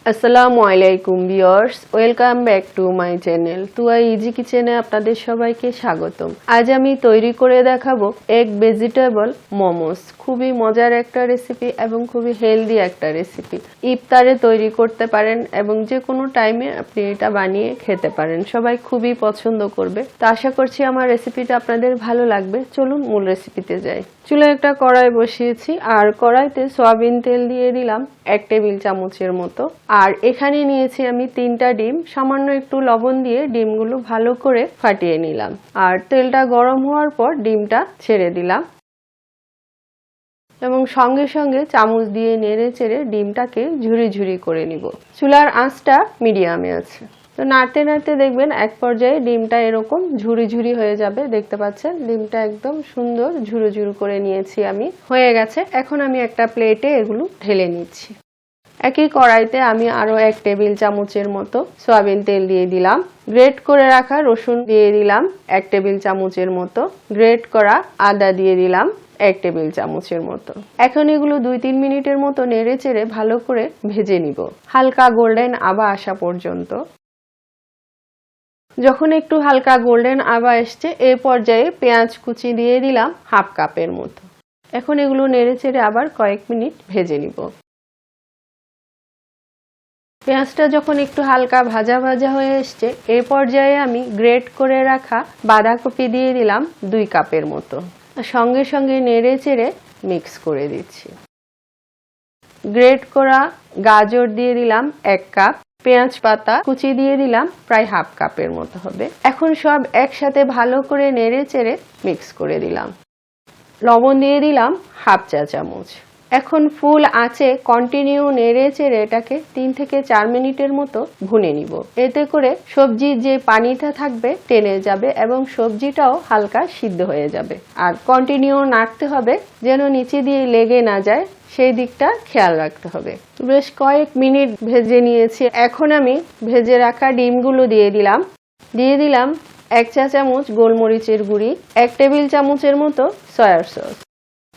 আসসালামু আলাইকুম viewers, welcome back to my channel Tuya easy কিচেনে আপনাদের সবাইকে স্বাগতম। আজ আমি তৈরি করে দেখাবো এগ ভেজিটেবল মোমোস। খুবই মজার একটা রেসিপি এবং খুবই হেলদি একটা রেসিপি। ইফতারে তৈরি করতে পারেন এবং যে কোনো টাইমে আপনি এটা বানিয়ে খেতে পারেন, সবাই খুবই পছন্দ করবে। তো আশা করছি আমার রেসিপিটা আপনাদের ভালো লাগবে। চলুন মূল রেসিপিতে যাই। চুলায় একটা কড়াই বসিয়েছি আর কড়াইতে সয়াবিন তেল দিয়ে দিলাম 1 টেবিল চামচের মতো। আর এখানে নিয়েছি আমি 3টা ডিম, সামান্য একটু লবণ দিয়ে ডিমগুলো ভালো করে ফাটিয়ে নিলাম। আর তেলটা গরম হওয়ার পর ডিমটা ছেড়ে দিলাম এবং সঙ্গে সঙ্গে চামচ দিয়ে নেড়ে চেড়ে ডিমটাকে ঝুরি ঝুরি করে নিব। চুলার আঁচটা মিডিয়ামে আছে। তো নাড়তে নাড়তে দেখবেন এক পর্যায়ে ডিমটা এরকম ঝুরি ঝুরি হয়ে যাবে। দেখতে পাচ্ছেন ডিমটা একদম সুন্দর ঝুরু ঝুরু করে নিয়েছি আমি, হয়ে গেছে। এখন আমি একটা প্লেটে এগুলো ঢেলে নিচ্ছি। একই কড়াইতে আমি আরো 1 টেবিল চামচের মতো সয়াবিন তেল দিয়ে দিলাম। গ্রেট করে রাখা রসুন দিয়ে দিলাম 1 টেবিল চামচের মতো। গ্রেট করা আদা দিয়ে দিলাম 1 টেবিল চামচের মতো। এখন এগুলো 2-3 মিনিটের মতো নেড়ে চেড়ে ভালো করে ভেজে নিব, হালকা গোল্ডেন আভা আসা পর্যন্ত। যখন একটু হালকা গোল্ডেন আভা আসছে এই পর্যায়ে পেঁয়াজ কুচি দিয়ে দিলাম 1/2 কাপের মতো। এখন এগুলো নেড়ে চেড়ে আবার কয়েক মিনিট ভেজে নিব। পেঁয়াজটা যখন একটু হালকা ভাজা ভাজা হয়ে এসছে এই পর্যায়ে আমি গ্রেট করে রাখা বাঁধাকপি দিয়ে দিলাম 2 কাপের মতো। সঙ্গে সঙ্গে নেড়ে চেড়ে মিক্স করে দিচ্ছি। গ্রেট করা গাজর দিয়ে দিলাম 1 কাপ। পেঁয়াজ পাতা কুচি দিয়ে দিলাম প্রায় 1/2 কাপের মতো হবে। এখন সব একসাথে ভালো করে নেড়ে চেড়ে মিক্স করে দিলাম। লবণ দিয়ে দিলাম 1/2 চা চামচ। এখন ফুল আঁচে কন্টিনিউ নেড়ে চেড়ে এটাকে 3 থেকে 4 মিনিটের মতো ভুনে নিব। এতে করে সবজির যে পানিটা থাকবে টেনে যাবে এবং সবজিটাও হালকা সিদ্ধ হয়ে যাবে। আর কন্টিনিউ নাড়তে হবে যেন নিচে দিয়ে লেগে না যায়, সেই দিকটা খেয়াল রাখতে হবে। বেশ কয়েক মিনিট ভেজে নিয়েছি। এখন আমি ভেজে রাখা ডিমগুলো দিয়ে দিলাম 1 চা চামচ গোলমরিচের গুঁড়ি, 1 টেবিল চামচের মতো সয়া সস,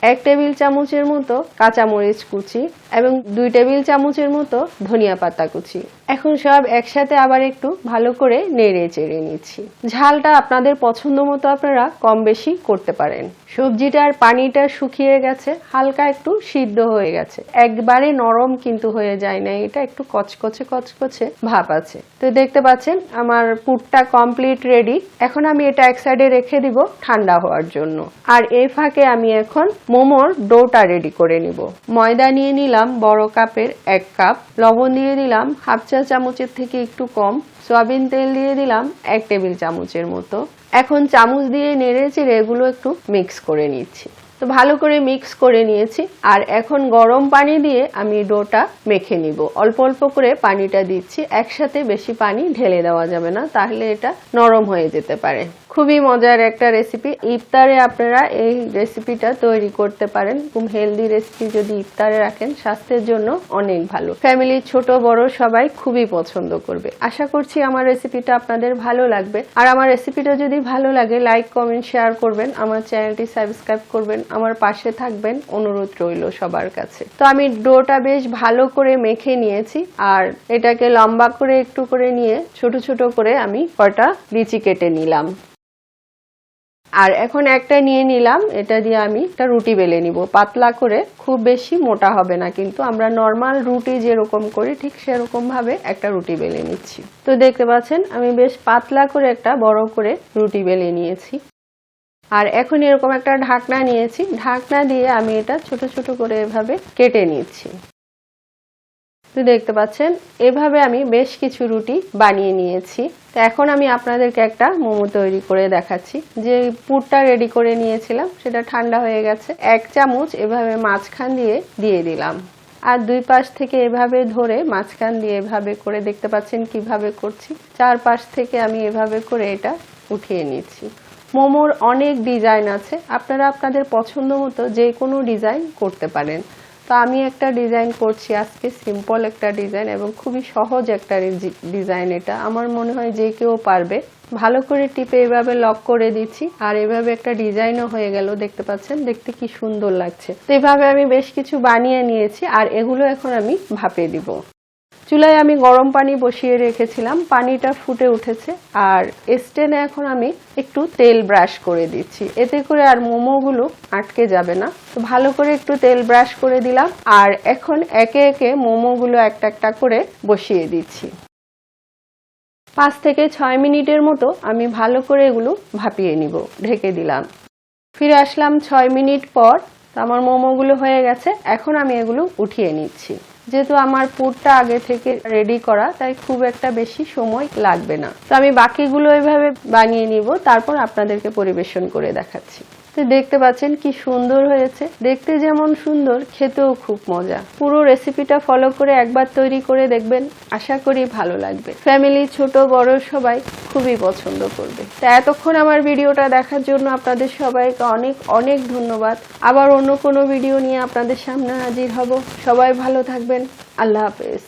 1 টেবিল চামচের মতো কাঁচামরিচ কুচি এবং 2 টেবিল চামচের মতো ধনিয়া পাতা কুচি। এখন সব একসাথে আবার একটু ভালো করে নেড়ে চেড়ে নিচ্ছি। ঝালটা আপনাদের পছন্দ মতো আপনারা কম বেশি করতে পারেন। সবজিটার পানিটা শুকিয়ে গেছে, হালকা একটু সিদ্ধ হয়ে গেছে, একবারে নরম কিন্তু হয়ে যায় না, এটা একটু কচকচে কচকচে ভাব আছে। তো দেখতে পাচ্ছেন আমার পুরটা কমপ্লিট রেডি। এখন আমি এটা এক সাইডে রেখে দিব ঠান্ডা হওয়ার জন্য। আর এই ফাঁকে আমি এখন মোমোর ডোটা রেডি করে নিব। ময়দা নিয়ে নিলাম বড় কাপের 1 কাপ, লবণ দিয়ে দিলাম 1/2 চা চামচের থেকে একটু কম, সয়াবিন তেল দিয়ে দিলাম 1 টেবিল চামচের মতো। এখন চামচ দিয়ে নেড়ে চেড়ে এগুলো একটু মিক্স করে নিচ্ছি। তো ভালো করে মিক্স করে নিয়েছি। আর এখন গরম পানি দিয়ে আমি ডোটা মেখে নিব। অল্প অল্প করে পানিটা দিচ্ছি, একসাথে বেশি পানি ঢেলে দেওয়া যাবে না, তাহলে এটা নরম হয়ে যেতে পারে। খুবই মজার একটা রেসিপি। ইফতারে আপনারা এই রেসিপিটা তৈরি করতে পারেন। খুব হেলদি রেসিপি, যদি ইফতারে রাখেন স্বাস্থ্যের জন্য অনেক ভালো। ফ্যামিলির ছোট বড় সবাই খুবই পছন্দ করবে। আশা করছি আমার রেসিপিটা আপনাদের ভালো লাগবে। আর আমার রেসিপিটা যদি ভালো লাগে লাইক কমেন্ট শেয়ার করবেন, আমার চ্যানেলটি সাবস্ক্রাইব করবেন, আমার পাশে থাকবেন, অনুরোধ রইল সবার কাছে। তো আমি ডোটা বেশ ভালো করে মেখে নিয়েছি আর এটাকে লম্বা করে একটু করে নিয়ে ছোট ছোট করে আমি কটা লিচি কেটে নিলাম। আর এখন একটা নিয়ে নিলাম, এটা দিয়ে আমি একটা রুটি বেলে নিব পাতলা করে, খুব বেশি মোটা হবে না কিন্তু, আমরা নরমাল রুটি যেরকম করি ঠিক সেরকম ভাবে একটা রুটি বেলে নিচ্ছি। তো দেখতে পাচ্ছেন আমি বেশ পাতলা করে একটা বড় করে রুটি বেলে নিয়েছি। আর এখন এরকম একটা ঢাকনা নিয়েছি, ঢাকনা দিয়ে আমি এটা ছোট ছোট করে এভাবে কেটে নিচ্ছি। তো দেখতে পাচ্ছেন এভাবে আমি বেশ কিছু রুটি বানিয়ে নিয়েছি। তো এখন আমি আপনাদেরকে একটা মোমো তৈরি করে দেখাচ্ছি। যে পুরটা রেডি করে নিয়েছিলাম সেটা ঠান্ডা হয়ে গেছে। 1 চামচ এভাবে মাঝখান দিয়ে দিলাম আর 2 পাশ থেকে এভাবে ধরে মাঝখান দিয়ে এভাবে করে, দেখতে পাচ্ছেন কিভাবে করছি, 4 পাশ থেকে আমি এভাবে করে এটা উঠিয়ে নিচ্ছি। মোমোর অনেক ডিজাইন আছে, আপনারা আপনাদের পছন্দ মতো যে কোনো ডিজাইন করতে পারেন। তো আমি একটা ডিজাইন করছি আজকে, সিম্পল একটা ডিজাইন এবং খুবই সহজ একটা ডিজাইন। এটা আমার মনে হয় যে কেউ পারবে। ভালো করে টিপে এভাবে লক করে দিচ্ছি আর এভাবে একটা ডিজাইনও হয়ে গেল। দেখতে পাচ্ছেন, দেখতে কি সুন্দর লাগছে। তো এভাবে আমি বেশ কিছু বানিয়ে নিয়েছি আর এগুলো এখন আমি ভাপে দিব। চুলায় আমি গরম পানি বসিয়ে রেখেছিলাম, পানিটা ফুটে উঠেছে। আর স্ট্যান্ডে এখন আমি একটু তেল ব্রাশ করে দিচ্ছি, এতে করে আর মোমোগুলো আটকে যাবে না। তো ভালো করে একটু তেল ব্রাশ করে দিলাম। আর এখন একে একে মোমোগুলো একটা একটা করে বসিয়ে দিচ্ছি। 5 থেকে 6 মিনিটের মতো আমি ভালো করে এগুলো ভাপিয়ে নিব। ঢেকে দিলাম। ফিরে আসলাম 6 মিনিট পর। আমার মোমোগুলো হয়ে গেছে, এখন আমি এগুলো উঠিয়ে নিচ্ছি। যেহেতু আমার পুরটা আগে থেকে রেডি করা, তাই খুব একটা বেশি সময় লাগবে না। তো আমি বাকিগুলো এভাবে বানিয়ে নিব, তারপর আপনাদেরকে পরিবেশন করে দেখাচ্ছি। তো দেখতে পাচ্ছেন কি সুন্দর হয়েছে, দেখতে যেমন সুন্দর, খেতেও খুব মজা। পুরো রেসিপিটা ফলো করে একবার তৈরি করে দেখবেন, আশা করি ভালো লাগবে। ফ্যামিলি ছোট বড় সবাই খুবই পছন্দ করবে। তো এতক্ষণ আমার ভিডিওটা দেখার জন্য আপনাদের সবাইকে অনেক অনেক ধন্যবাদ। আবার অন্য কোনো ভিডিও নিয়ে আপনাদের সামনে হাজির হব। সবাই ভালো থাকবেন। আল্লাহ হাফেজ।